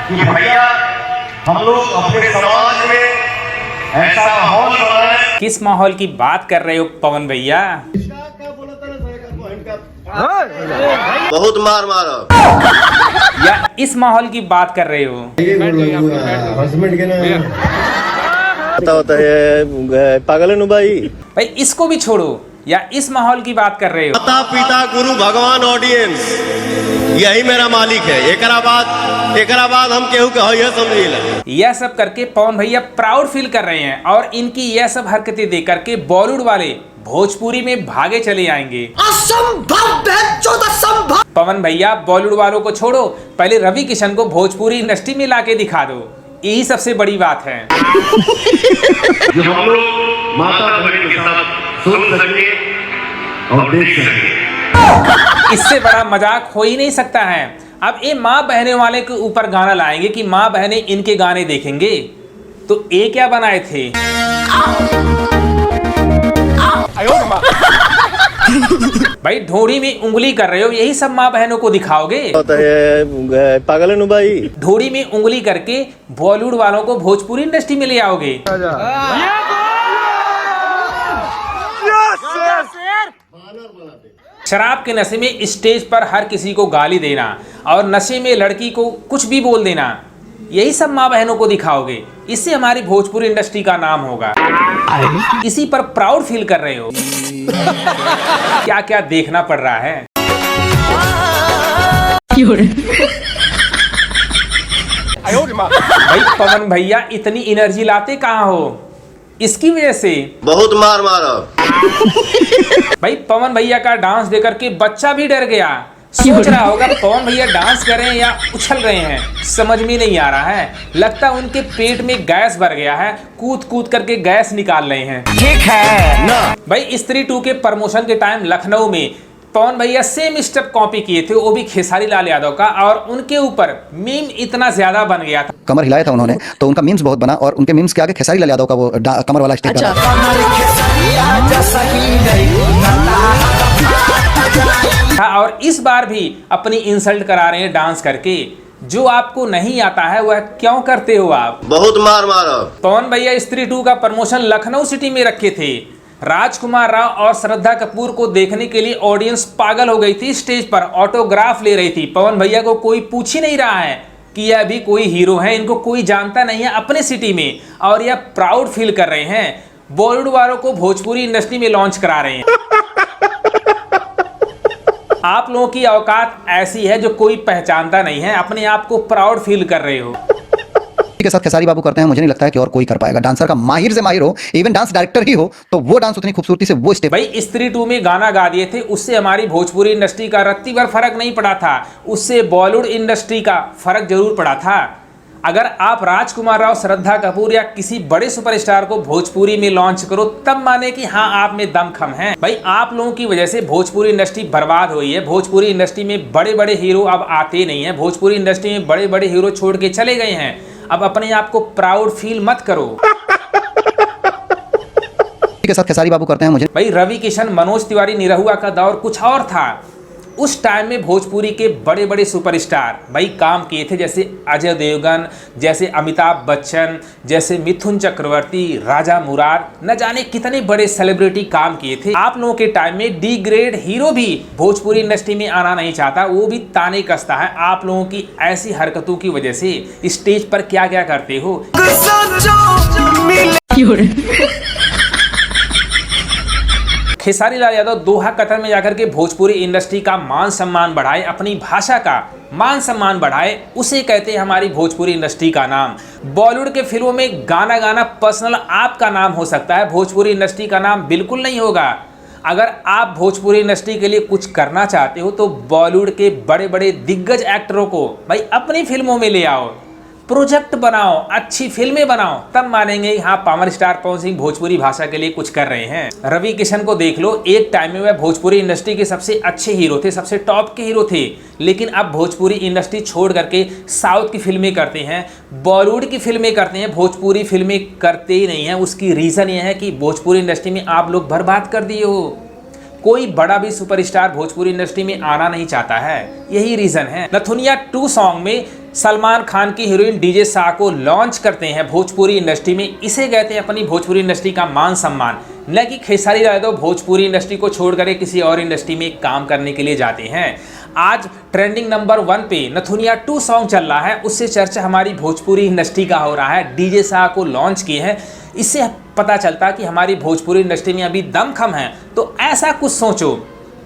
कि भैया हम लोग अपने समाज में ऐसा माहौल बनाए। किस माहौल की बात कर रहे हो पवन भैया? बहुत मार मारा या इस माहौल की बात कर रहे हो? होता है पागल है भाई। भाई इसको भी छोड़ो, या इस माहौल की बात कर रहे हो? माता पिता गुरु भगवान ऑडियंस यही मेरा मालिक है। एकरा बाद हम केहू के ये समझिला। यह सब करके पवन भैया प्राउड फील कर रहे हैं और इनकी यह सब हरकतें देख करके बॉलीवुड वाले भोजपुरी में भागे चले आएंगे। असंभव। पवन भैया बॉलीवुड वालों को छोड़ो, पहले रवि किशन को भोजपुरी इंडस्ट्री में लाके दिखा दो, यही सबसे बड़ी बात है। जो हम लोग माता बहन के साथ सुन सके और देख सके, इससे बड़ा मजाक हो ही नहीं सकता है। अब ये माँ बहने वाले के ऊपर गाना लाएंगे कि माँ बहने इनके गाने देखेंगे, तो ये क्या बनाए थे? भाई ढोड़ी में उंगली कर रहे हो, यही सब माँ बहनों को दिखाओगे? होता है पागल है भाई। ढोड़ी में उंगली करके बॉलीवुड वालों को भोजपुरी इंडस्ट्री में ले आओगे? शराब के नशे में स्टेज पर हर किसी को गाली देना और नशे में लड़की को कुछ भी बोल देना, यही सब माँ बहनों को दिखाओगे? इससे हमारी भोजपुरी इंडस्ट्री का नाम होगा। इसी पर प्राउड फील कर रहे हो? क्या क्या देखना पड़ रहा है। भाई पवन भैया इतनी एनर्जी लाते कहाँ हो? इसकी वजह से बहुत मार मारा। भाई पवन भैया का डांस देकर के बच्चा भी डर गया, सोच रहा होगा पवन भैया डांस कर रहे हैं या उछल रहे हैं, समझ में नहीं आ रहा है। लगता उनके पेट में गैस भर गया है, कूद कूद करके गैस निकाल रहे हैं। ठीक है ना। भाई स्त्री 2 के प्रमोशन के टाइम लखनऊ में पवन भैया सेम स्टेप कॉपी किए थे, वो भी खेसारी लाल यादव का, और उनके ऊपर मीम इतना ज्यादा बन गया था। कमर हिलाया था उन्होंने, तो उनका मीम्स बहुत बना, और उनके मीम्स के आगे खेसारी लाल यादव का वो कमर वाला स्टेप बना। और इस बार भी अपनी इंसल्ट करा रहे हैं डांस करके। जो आपको नहीं आता है वह क्यों करते हो आप? बहुत मार मारा। पवन भैया स्त्री 2 का प्रमोशन लखनऊ सिटी में रखे थे। राजकुमार राव और श्रद्धा कपूर को देखने के लिए ऑडियंस पागल हो गई थी, स्टेज पर ऑटोग्राफ ले रही थी। पवन भैया को कोई पूछ ही नहीं रहा है कि यह भी कोई हीरो है, इनको कोई जानता नहीं है अपने सिटी में, और यह प्राउड फील कर रहे हैं। बॉलीवुड वालों को भोजपुरी इंडस्ट्री में लॉन्च करा रहे हैं। आप लोगों की औकात ऐसी है जो कोई पहचानता नहीं है, अपने आप को प्राउड फील कर रहे हो। के साथ खेसारी बाबू करते हैं, मुझे नहीं लगता है कि और कोई कर पाएगा। डांसर का माहिर से माहिर हो, इवन डांस डायरेक्टर ही हो, तो वो डांस उतनी खूबसूरती से वो स्टेप। भाई स्त्री 2 में गाना गा दिए थे, उससे हमारी भोजपुरी इंडस्ट्री का रत्ती भर फर्क नहीं पड़ा था, उससे बॉलीवुड इंडस्ट्री का फर्क जरूर पड़ा था। अगर आप राजकुमार राव, श्रद्धा कपूर या किसी बड़े सुपरस्टार को भोजपुरी में लॉन्च करो, तब माने कि हाँ आप में दमखम है। भाई आप लोगों की वजह से भोजपुरी इंडस्ट्री बर्बाद हुई है। भोजपुरी इंडस्ट्री में बड़े बड़े हीरो अब आते नहीं है, भोजपुरी इंडस्ट्री में बड़े बड़े हीरो छोड़ के चले गए हैं। अब अपने आप को प्राउड फील मत करो। के साथ खेसारी बाबू करते हैं, मुझे भाई रवि किशन, मनोज तिवारी, निरहुआ का दौर कुछ और था। उस टाइम में भोजपुरी के बड़े बड़े सुपरस्टार भाई काम किए थे, जैसे अजय देवगन, जैसे अमिताभ बच्चन, जैसे मिथुन चक्रवर्ती, राजा मुरार, न जाने कितने बड़े सेलिब्रिटी काम किए थे। आप लोगों के टाइम में डी ग्रेड हीरो भी भोजपुरी इंडस्ट्री में आना नहीं चाहता, वो भी ताने कसता है। आप लोगों की ऐसी हरकतों की वजह से स्टेज पर क्या क्या करते हो। खेसारी लाल यादव दोहा कतर में जाकर के भोजपुरी इंडस्ट्री का मान सम्मान बढ़ाए, अपनी भाषा का मान सम्मान बढ़ाए, उसे कहते हैं हमारी भोजपुरी इंडस्ट्री का नाम। बॉलीवुड के फिल्मों में गाना गाना पर्सनल आपका नाम हो सकता है, भोजपुरी इंडस्ट्री का नाम बिल्कुल नहीं होगा। अगर आप भोजपुरी इंडस्ट्री के लिए कुछ करना चाहते हो तो बॉलीवुड के बड़े बड़े दिग्गज एक्टरों को भाई अपनी फिल्मों में ले आओ, प्रोजेक्ट बनाओ, अच्छी फिल्में बनाओ, तब मानेंगे हाँ पावर स्टार पवन सिंह भोजपुरी भाषा के लिए कुछ कर रहे हैं। रवि किशन को देख लो, एक टाइम में वह भोजपुरी इंडस्ट्री के सबसे अच्छे हीरो थे, सबसे टॉप के हीरो थे, लेकिन अब भोजपुरी इंडस्ट्री छोड़ करके साउथ की फिल्में करते हैं, बॉलीवुड की फिल्में करते हैं, भोजपुरी फिल्में करते ही नहीं हैं। उसकी रीज़न ये है कि भोजपुरी इंडस्ट्री में आप लोग बर्बाद कर दिए हो। कोई बड़ा भी सुपरस्टार भोजपुरी इंडस्ट्री में आना नहीं चाहता है, यही रीज़न है। नथुनिया 2 सॉन्ग में सलमान खान की हीरोइन डीजे शाह को लॉन्च करते हैं भोजपुरी इंडस्ट्री में, इसे कहते हैं अपनी भोजपुरी इंडस्ट्री का मान सम्मान। न कि खेसारी लाल यादव भोजपुरी इंडस्ट्री को छोड़कर किसी और इंडस्ट्री में काम करने के लिए जाते हैं। आज ट्रेंडिंग नंबर 1 पे नथुनिया 2 सॉन्ग चल रहा है, उससे चर्चा हमारी भोजपुरी इंडस्ट्री का हो रहा है। डीजे शाह को लॉन्च किए हैं, इससे पता चलता कि हमारी भोजपुरी इंडस्ट्री में अभी दमखम है। तो ऐसा कुछ सोचो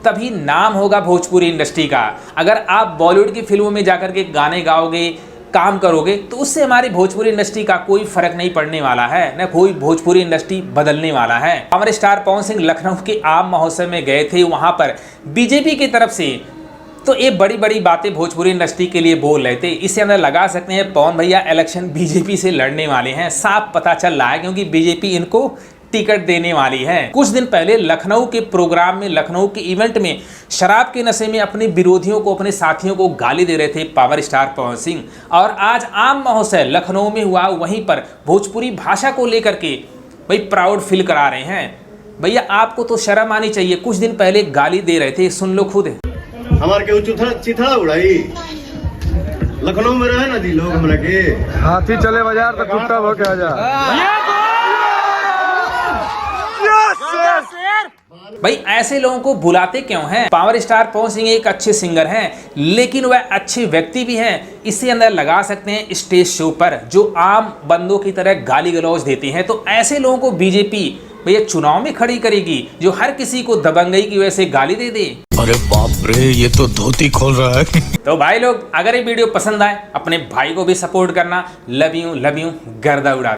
तभी नाम होगा भोजपुरी इंडस्ट्री का। अगर आप बॉलीवुड की फिल्मों में जाकर के गाने गाओगे, काम करोगे, तो उससे हमारी भोजपुरी इंडस्ट्री का कोई फर्क नहीं पड़ने वाला है, न कोई भोजपुरी इंडस्ट्री बदलने वाला है। अमर स्टार पवन सिंह लखनऊ के आम महोत्सव में गए थे, वहां पर बीजेपी की तरफ से तो ये बड़ी बड़ी बातें भोजपुरी इंडस्ट्री के लिए बोल रहे थे। इससे अंदर लगा सकते हैं पवन भैया इलेक्शन बीजेपी से लड़ने वाले हैं, साफ पता चल रहा है, क्योंकि बीजेपी इनको टिकट देने वाली है। कुछ दिन पहले लखनऊ के प्रोग्राम में, लखनऊ के इवेंट में शराब के नशे में अपने विरोधियों को, अपने साथियों को गाली दे रहे थे पावर स्टार पवन सिंह। और आज आम महोत्सव लखनऊ में हुआ, वहीं पर भोजपुरी भाषा को लेकर के भाई प्राउड फील करा रहे हैं। भैया आपको तो शर्म आनी चाहिए, कुछ दिन पहले गाली दे रहे थे, सुन लो खुद। हमारे के चिथड़ा उड़ाई लखनऊ में रहे ना जी लोग हमरा के हाथी चले बाजार तो कुत्ता भोके आ जा। भाई ऐसे लोगों को बुलाते क्यों हैं? पावर स्टार पवन सिंह एक अच्छे सिंगर हैं, लेकिन वह अच्छे व्यक्ति भी हैं। इससे अंदर लगा सकते हैं स्टेज शो पर जो आम बंदों की तरह गाली गलौज देते हैं। तो ऐसे लोगों को बीजेपी भैया चुनाव में खड़ी करेगी, जो हर किसी को दबंगई की वजह से गाली दे दे। अरे बाप रे, ये तो धोती खोल रहा है। तो भाई लोग, अगर ये वीडियो पसंद आए अपने भाई को भी सपोर्ट करना। लव यू गर्दा उड़ा।